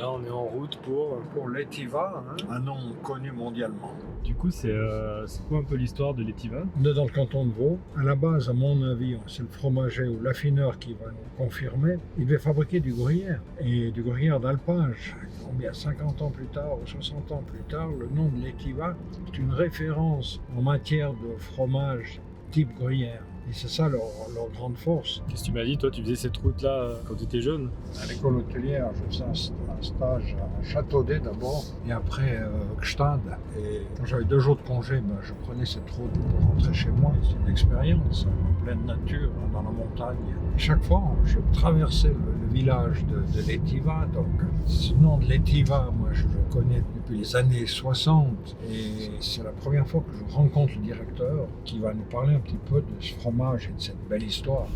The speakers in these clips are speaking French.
Là, on est en route Pour l'Etiva, un nom connu mondialement. Du coup, c'est quoi un peu l'histoire de l'Etiva? On est dans le canton de Vaud. À la base, à mon avis, c'est le fromager ou l'affineur qui va nous confirmer. Il devait fabriquer du gruyère, et du gruyère d'alpage. Combien, 50 ans plus tard ou 60 ans plus tard, le nom de l'Etiva est une référence en matière de fromage type gruyère. Et c'est ça leur grande force. Qu'est-ce que tu m'as dit? Toi, tu faisais cette route-là quand tu étais jeune? À l'école hôtelière, je faisais un stage à Châteaudet d'abord, et après Gstad. Et quand j'avais 2 jours de congé, je prenais cette route pour rentrer chez moi. C'est une expérience en pleine nature, dans la montagne. Et chaque fois, je traversais le village de l'Etiva. Donc, ce nom de l'Etiva, moi, je le connais depuis les années 60. Et c'est la première fois que je rencontre le directeur qui va nous parler un petit peu de ce fromage et de cette belle histoire.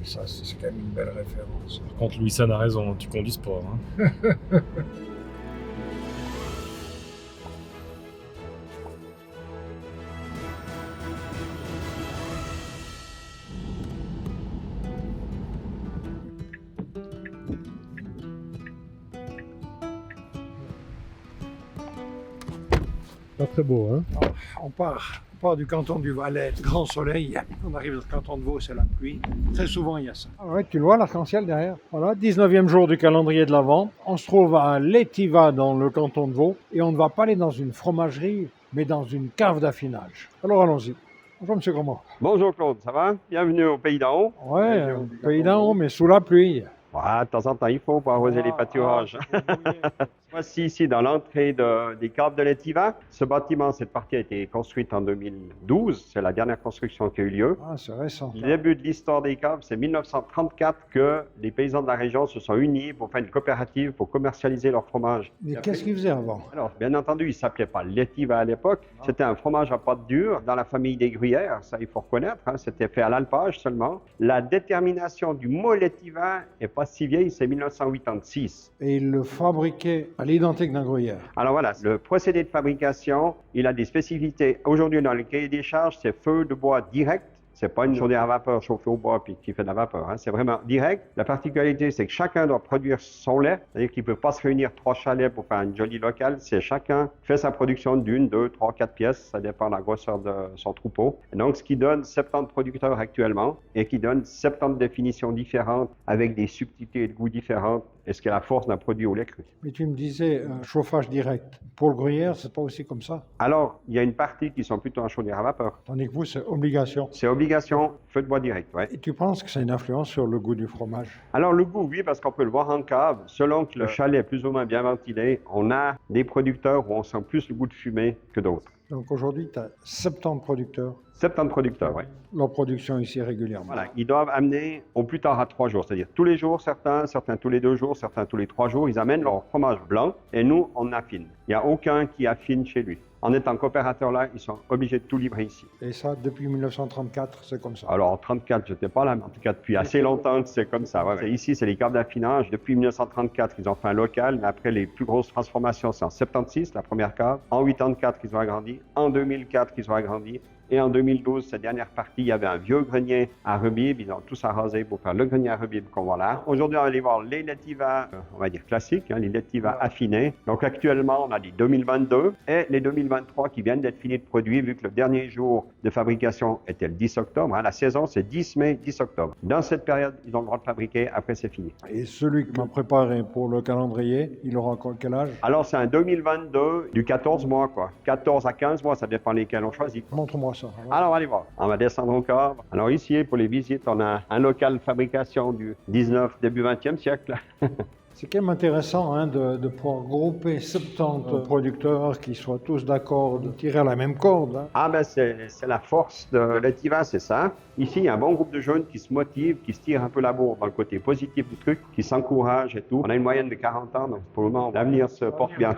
Et ça, c'est quand même une belle référence. Par contre, Louis San a raison, tu conduis sport. Hein. Pas très beau, hein? On part du canton du Valais, grand soleil. On arrive dans le canton de Vaud, c'est la pluie. Très souvent, il y a ça. Ah ouais, tu le vois, l'arc-en-ciel derrière. Voilà, 19e jour du calendrier de l'Avent. On se trouve à l'Etiva, dans le canton de Vaud. Et on ne va pas aller dans une fromagerie, mais dans une cave d'affinage. Alors allons-y. Bonjour, monsieur Gromont. Bonjour Claude, ça va? Bienvenue au Pays d'en haut. Ouais, au pays d'en haut, mais sous la pluie. Ouais, de temps en temps, il faut pour arroser les pâturages. Voici ici dans l'entrée des caves de l'Etiva. Ce bâtiment, cette partie a été construite en 2012. C'est la dernière construction qui a eu lieu. Ah, c'est récent. Le début de l'histoire des caves, c'est 1934 que les paysans de la région se sont unis pour faire une coopérative pour commercialiser leur fromage. Mais qu'est-ce qu'ils faisaient avant? Alors, bien entendu, il ne s'appelait pas l'Etiva à l'époque. C'était un fromage à pâte dure dans la famille des gruyères, ça il faut reconnaître. Hein. C'était fait à l'alpage seulement. La détermination du mot l'Etiva n'est pas si vieille, c'est 1986. Et ils le fabriquaient à l'identique d'un gruyère. Alors voilà, le procédé de fabrication, il a des spécificités. Aujourd'hui, dans le cahier des charges, c'est feu de bois direct. C'est pas une chaudière à vapeur chauffée au bois puis qui fait de la vapeur. Hein. C'est vraiment direct. La particularité, c'est que chacun doit produire son lait. C'est-à-dire qu'il ne peut pas se réunir 3 chalets pour faire une jolie locale. C'est chacun fait sa production d'1, 2, 3, 4 pièces. Ça dépend de la grosseur de son troupeau. Et donc, ce qui donne 70 producteurs actuellement et qui donne 70 définitions différentes avec des subtilités et de goûts différentes. Et ce qui est la force d'un produit au lait cru. Mais tu me disais chauffage direct. Pour le gruyère, c'est pas aussi comme ça? Alors, il y a une partie qui sont plutôt en chaudière à vapeur. Tandis que vous, c'est obligation. C'est obligation, feu de bois direct, ouais. Et tu penses que ça a une influence sur le goût du fromage? Alors, le goût, oui, parce qu'on peut le voir en cave. Selon que le chalet est plus ou moins bien ventilé, on a des producteurs où on sent plus le goût de fumée que d'autres. Donc aujourd'hui, tu as 70 producteurs. 70 producteurs, oui. Leur production ici régulièrement. Voilà, ils doivent amener au plus tard à 3 jours, c'est-à-dire tous les jours, certains tous les 2 jours, certains tous les 3 jours, ils amènent leur fromage blanc et nous, on affine. Il n'y a aucun qui affine chez lui. En étant coopérateur là, ils sont obligés de tout livrer ici. Et ça, depuis 1934, c'est comme ça? Alors en 1934, je n'étais pas là, mais en tout cas depuis assez longtemps que c'est comme ça. Ouais. Ici, c'est les caves d'affinage. Depuis 1934, ils ont fait un local, mais après les plus grosses transformations, c'est en 76, la première cave. En 84, ils ont agrandi. En 2004, ils ont agrandi. Et en 2012, cette dernière partie, il y avait un vieux grenier à Rebib. Ils ont tous arrosé pour faire le grenier à Rebib qu'on voit là. Aujourd'hui, on va aller voir les l'Etiva, on va dire classiques, hein, les l'Etiva affinés. Donc actuellement, on a les 2022 et les 2023 qui viennent d'être finis de produire, vu que le dernier jour de fabrication était le 10 octobre. Hein. La saison, c'est 10 mai, 10 octobre. Dans cette période, ils ont le droit de fabriquer. Après, c'est fini. Et celui qui m'a préparé pour le calendrier, il aura quel âge? Alors, c'est un 2022 du 14 mois, quoi. 14 à 15 mois, ça dépend lesquels on choisit. Montre-moi ça. Alors, allez voir. On va descendre au cave. Alors, ici, pour les visites, on a un local de fabrication du 19, début 20e siècle. C'est quand même intéressant hein, de pouvoir grouper 70 producteurs qui soient tous d'accord de tirer à la même corde. Hein. Ah ben c'est la force de l'Etiva, c'est ça. Ici, il y a un bon groupe de jeunes qui se motivent, qui se tirent un peu la bourre dans le côté positif du truc, qui s'encouragent et tout. On a une moyenne de 40 ans, donc pour le moment, l'avenir se porte bien.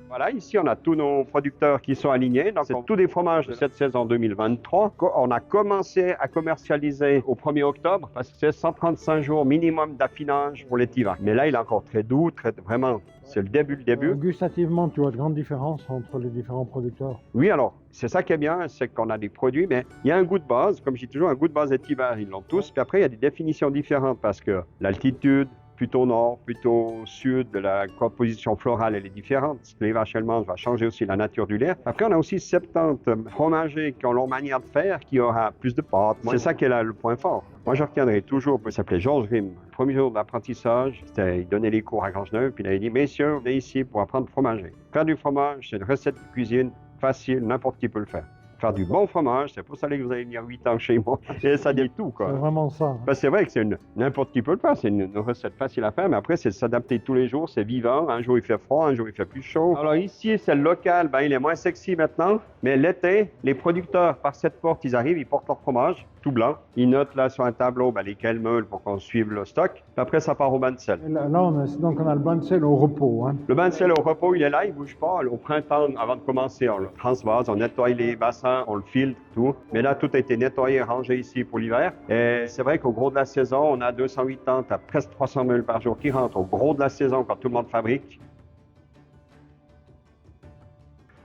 Voilà, ici on a tous nos producteurs qui sont alignés. Donc c'est tous des fromages de cette saison 2023. On a commencé à commercialiser au 1er octobre parce que c'est 135 jours minimum d'affinage pour l'Etiva. Mais là, il est encore très doux, vraiment, c'est le début. Gustativement, tu vois de grandes différences entre les différents producteurs? Oui, alors, c'est ça qui est bien, c'est qu'on a des produits, mais il y a un goût de base, comme je dis toujours, un goût de base Etiva, ils l'ont tous. Puis après, il y a des définitions différentes parce que l'altitude, plutôt au nord, plutôt au sud, la composition florale, elle est différente. Les vaches allemandes va changer aussi la nature du lait. Après, on a aussi 70 fromagers qui ont leur manière de faire, qui aura plus de pâte. C'est ça qui est là, le point fort. Moi, je retiendrai toujours, il s'appelait Georges Rim. Le premier jour d'apprentissage, il donnait les cours à Grangeneuve, puis il avait dit, messieurs, venez ici pour apprendre à fromager. Faire du fromage, c'est une recette de cuisine facile, n'importe qui peut le faire. Faire du bon fromage, c'est pour ça que vous allez venir 8 ans chez moi. Et ça dit tout, quoi. C'est vraiment ça. C'est vrai que n'importe qui peut le faire, c'est une recette facile à faire, mais après, c'est de s'adapter tous les jours, c'est vivant. Un jour, il fait froid, un jour, il fait plus chaud. Alors ici, c'est le local, il est moins sexy maintenant, mais l'été, les producteurs, par cette porte, ils arrivent, ils portent leur fromage, tout blanc. Ils notent là sur un tableau lesquels meules pour qu'on suive le stock. Puis après, ça part au bain de sel. Là, on a le bain de sel au repos. Hein. Le bain de sel au repos, il est là, il ne bouge pas. Au printemps, avant de commencer, on le transvase, on nettoie les bassins, on le filtre, tout. Mais là, tout a été nettoyé et rangé ici pour l'hiver. Et c'est vrai qu'au gros de la saison, on a 280 à presque 300 meules par jour qui rentrent. Au gros de la saison, quand tout le monde fabrique.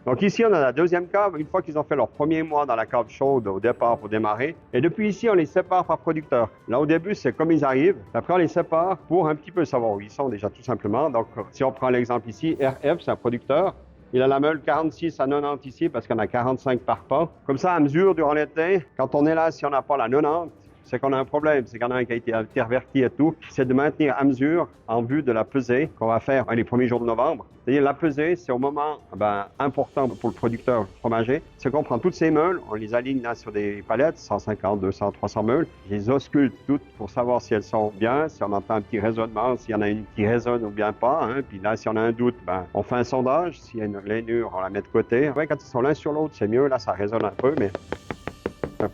Donc ici, on a la deuxième cave, une fois qu'ils ont fait leur premier mois dans la cave chaude au départ pour démarrer. Et depuis ici, on les sépare par producteur. Là, au début, c'est comme ils arrivent. Après, on les sépare pour un petit peu savoir où ils sont déjà, tout simplement. Donc, si on prend l'exemple ici, RF, c'est un producteur. Il a la meule 46 à 90 ici parce qu'on a 45 par pas. Comme ça, à mesure, durant l'été, quand on est là, si on n'a pas la 90, c'est qu'on a un problème, c'est qu'il y en a un qui a été interverti et tout. C'est de maintenir à mesure en vue de la pesée qu'on va faire les premiers jours de novembre. C'est-à-dire la pesée, c'est au moment important pour le producteur fromager. C'est qu'on prend toutes ces meules, on les aligne là sur des palettes, 150, 200, 300 meules. Je les ausculte toutes pour savoir si elles sont bien, si on entend un petit résonnement, s'il y en a une qui résonne ou bien pas. Hein. Puis là, si on a un doute, on fait un sondage. S'il y a une lainure, on la met de côté. Ouais, quand ils sont l'un sur l'autre, c'est mieux. Là, ça résonne un peu, mais...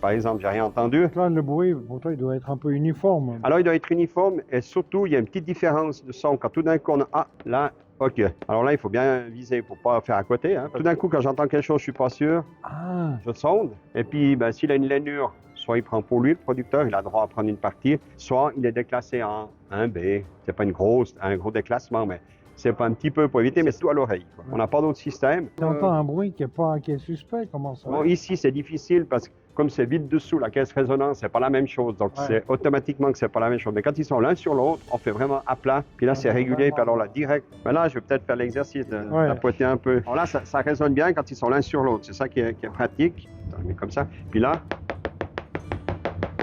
Par exemple, j'ai rien entendu. Là, le bruit, pour toi, il doit être un peu uniforme. Alors, il doit être uniforme et surtout, il y a une petite différence de son. Quand tout d'un coup, on a... Ah, là, OK. Alors là, il faut bien viser pour pas faire à côté. Hein. Tout d'un coup, quand j'entends quelque chose, je suis pas sûr. Je sonde. Et puis, s'il a une lainure, soit il prend pour lui, le producteur, il a le droit à prendre une partie, soit il est déclassé en 1B. C'est pas un gros déclassement, mais... C'est pas un petit peu pour éviter, mais c'est tout à l'oreille. On n'a pas d'autre système. Tu entends un bruit qui est suspect, comment ça? Bon, ici, c'est difficile parce que comme c'est vide dessous, la caisse résonance, c'est pas la même chose. Donc, c'est automatiquement que c'est pas la même chose. Mais quand ils sont l'un sur l'autre, on fait vraiment à plat. Puis là, c'est régulier. Puis alors là, direct. Mais là, je vais peut-être faire l'exercice de tapoter un peu. Alors là, ça résonne bien quand ils sont l'un sur l'autre. C'est ça qui est pratique. On met comme ça. Puis là,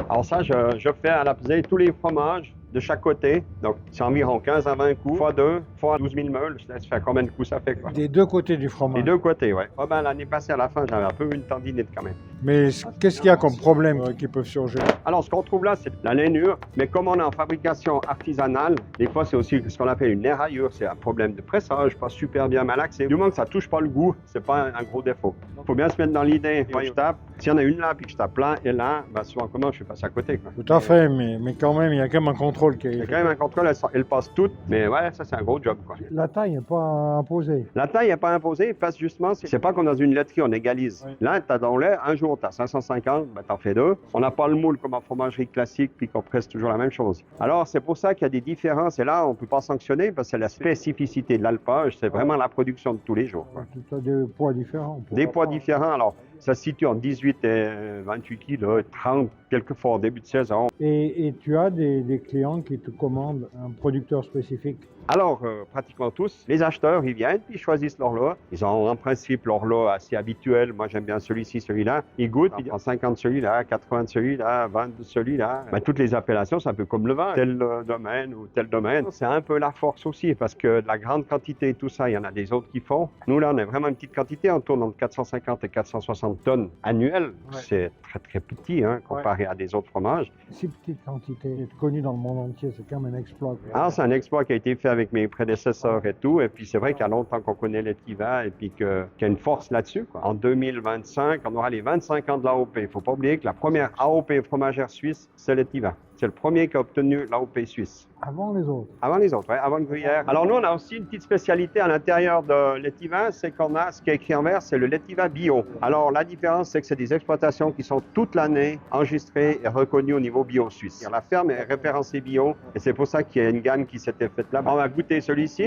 alors ça, je fais à la pesée tous les fromages de chaque côté. Donc, c'est environ 15 à 20 coups, fois 2, fois 12 000 meules. Je laisse faire combien de coups ça fait, quoi. Des deux côtés du fromage. Des deux côtés, oui. Oh, l'année passée, à la fin, j'avais un peu une tendinite quand même. Mais qu'est-ce qu'il y a comme problème qui peuvent surgir? Alors, ce qu'on trouve là, c'est la lainure. Mais comme on est en fabrication artisanale, des fois, c'est aussi ce qu'on appelle une éraillure. C'est un problème de pressage, pas super bien malaxé. Du moment que ça touche pas le goût, c'est pas un gros défaut. Il faut bien se mettre dans l'idée. Moi, je tape. S'il y en a une là, puis que je tape là et là, souvent, comment je fais passer à côté, quoi. Tout à fait, mais quand même, il y a quand même un contrôle qui est... Il y a quand même un contrôle, elles passent toutes, mais ouais, ça, c'est un gros job, quoi. La taille n'est pas imposée. La taille n'est pas imposée parce que justement, c'est pas comme dans une laiterie, on égalise. Oui. Là, tu as dans le lait, un jour, tu as 550, t'en fais deux. On n'a pas le moule comme en fromagerie classique, puis qu'on presse toujours la même chose. Alors, c'est pour ça qu'il y a des différences, et là, on ne peut pas sanctionner parce que c'est la spécificité de l'alpage, c'est vraiment la production de tous les jours, quoi. Tu as des poids différents. Des poids différents, alors... Ça se situe en 18 et 28 kilos, 30 quelquefois au début de saison. Et tu as des clients qui te commandent un producteur spécifique? Alors, pratiquement tous, les acheteurs, ils viennent, puis ils choisissent leur lot. Ils ont en principe leur lot assez habituel. Moi, j'aime bien celui-ci, celui-là. Ils goûtent, ils disent 50 de celui-là, 80 de celui-là, 20 de celui-là. Toutes les appellations, c'est un peu comme le vin. Tel domaine ou tel domaine. C'est un peu la force aussi, parce que la grande quantité et tout ça, il y en a des autres qui font. Nous, là, on a vraiment une petite quantité. On tourne entre 450 et 460 tonnes annuelles. Ouais. C'est très, très petit, hein, comparé à des autres fromages. Si petite quantité est connue dans le monde entier, c'est quand même un exploit. Alors, c'est un exploit qui a été fait avec mes prédécesseurs et tout. Et puis, c'est vrai qu'il y a longtemps qu'on connaît l'Etiva et puis qu'il y a une force là-dessus, quoi. En 2025, on aura les 25 ans de l'AOP. Il ne faut pas oublier que la première AOP fromagère suisse, c'est l'Etiva. C'est le premier qui a obtenu l'AOP suisse. Avant les autres? Avant les autres, oui, avant le gruyère. Alors nous, on a aussi une petite spécialité à l'intérieur de l'Etiva, c'est qu'on a, ce qui est écrit en vert, c'est le l'Etiva bio. Alors la différence, c'est que c'est des exploitations qui sont toute l'année enregistrées et reconnues au niveau bio suisse. La ferme est référencée bio et c'est pour ça qu'il y a une gamme qui s'était faite là. On va goûter celui-ci.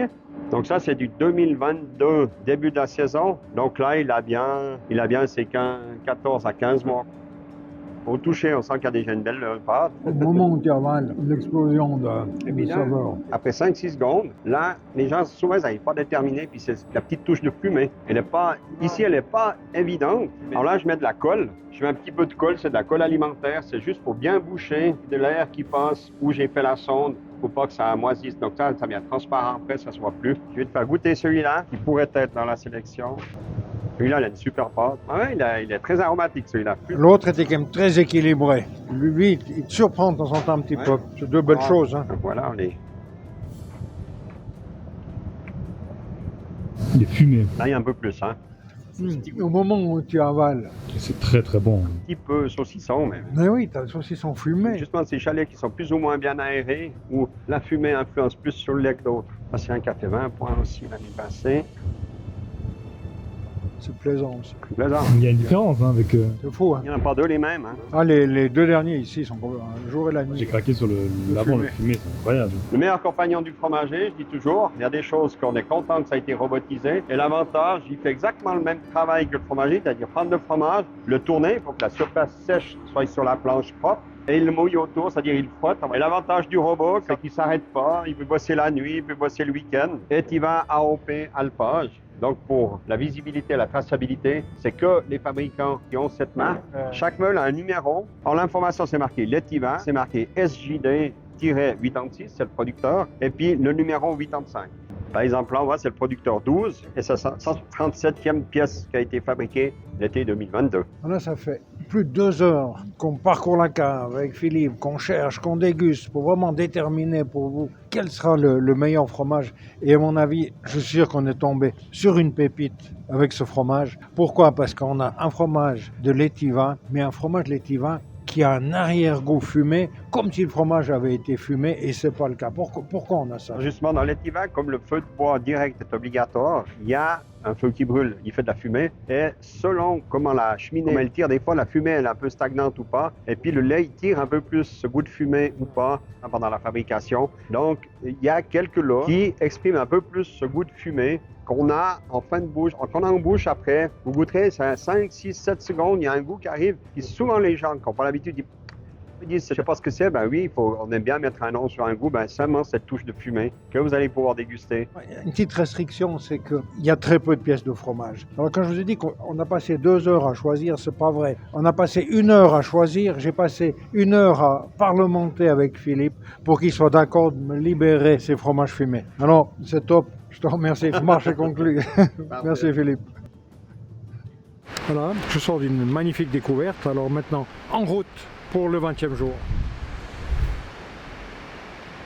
Donc ça, c'est du 2022, début de la saison. Donc là, il a bien ses 14 à 15 mois. Au toucher, on sent qu'il y a déjà une belle pâte. Au moment où tu avales, l'explosion de Évident. saveur. Après 5-6 secondes, là, les gens souvent ils n'arrivent pas à déterminer, puis c'est la petite touche de fumée. Ici, elle n'est pas évidente. Alors là, je mets de la colle. Je mets un petit peu de colle, c'est de la colle alimentaire. C'est juste pour bien boucher de l'air qui passe où j'ai fait la sonde. Faut pas que ça moisisse. Donc ça vient transparent après, ça se voit plus. Je vais te faire goûter celui-là, qui pourrait être dans la sélection. Celui-là, il a une super pâte. Ah ouais, il est très aromatique, celui-là. L'autre était quand même très équilibré. Lui, il te surprend de temps en temps un petit peu. C'est deux belles choses. Hein. Voilà, on est... Il est fumé. Là, il y a un peu plus, hein. Au moment où tu avales. C'est très très bon. Un petit peu saucisson, mais... Mais oui, tu as les saucissons fumés. Justement, ces chalets qui sont plus ou moins bien aérés, où la fumée influence plus sur le lait que d'autres. Ça, c'est un café 20 points aussi l'année passée. C'est plaisant aussi. C'est plaisant. Il y a une différence hein, avec... C'est fou. Hein. Il n'y en a pas deux les mêmes, hein. Ah, les deux derniers ici sont un jour et la nuit. J'ai craqué sur l'avant, le fumé, c'est incroyable. Le meilleur compagnon du fromager, je dis toujours, il y a des choses qu'on est content que ça a été robotisé. Et l'avantage, il fait exactement le même travail que le fromager, c'est-à-dire prendre le fromage, le tourner, il faut que la surface sèche soit sur la planche propre. Et il le mouille autour, c'est-à-dire il frotte. Et l'avantage du robot, c'est qu'il ne s'arrête pas. Il peut bosser la nuit, il peut bosser le week-end. Et il va AOP alpage. Donc pour la visibilité, la traçabilité, c'est que les fabricants qui ont cette marque. Chaque meule a un numéro. En l'information, c'est marqué Letiva, c'est marqué SJD-86, c'est le producteur, et puis le numéro 85. Par exemple, là, on voit, c'est le producteur 12, et c'est la 137e pièce qui a été fabriquée l'été 2022. Là, ça fait plus de 2 heures qu'on parcourt la cave avec Philippe, qu'on cherche, qu'on déguste pour vraiment déterminer pour vous quel sera le meilleur fromage. Et à mon avis, je suis sûr qu'on est tombé sur une pépite avec ce fromage. Pourquoi? Parce qu'on a un fromage de Letiva, mais un fromage Letiva qui a un arrière-goût fumé, comme si le fromage avait été fumé, et c'est pas le cas. Pourquoi on a ça? Justement, dans l'Etiva, comme le feu de bois direct est obligatoire, il y a un feu qui brûle, il fait de la fumée, et selon comment la cheminée elle tire, des fois la fumée elle est un peu stagnante ou pas, et puis le lait il tire un peu plus ce goût de fumée ou pas pendant la fabrication. Donc il y a quelques lots qui expriment un peu plus ce goût de fumée qu'on a en fin de bouche. Qu'on a en bouche après, vous goûterez, c'est 5, 6, 7 secondes, il y a un goût qui arrive, et souvent les gens qui n'ont pas l'habitude ils disent, je sais pas ce que c'est, ben oui, on aime bien mettre un nom sur un goût, ben seulement cette touche de fumée que vous allez pouvoir déguster. Une petite restriction, c'est qu'il y a très peu de pièces de fromage. Alors quand je vous ai dit qu'on a passé 2 heures à choisir, c'est pas vrai. On a passé 1 heure à choisir, j'ai passé 1 heure à parlementer avec Philippe pour qu'il soit d'accord de me libérer ces fromages fumés. Alors, c'est top, je te remercie, le marché conclu. Merci Philippe. Voilà, je sors d'une magnifique découverte, alors maintenant en route pour le 20e jour.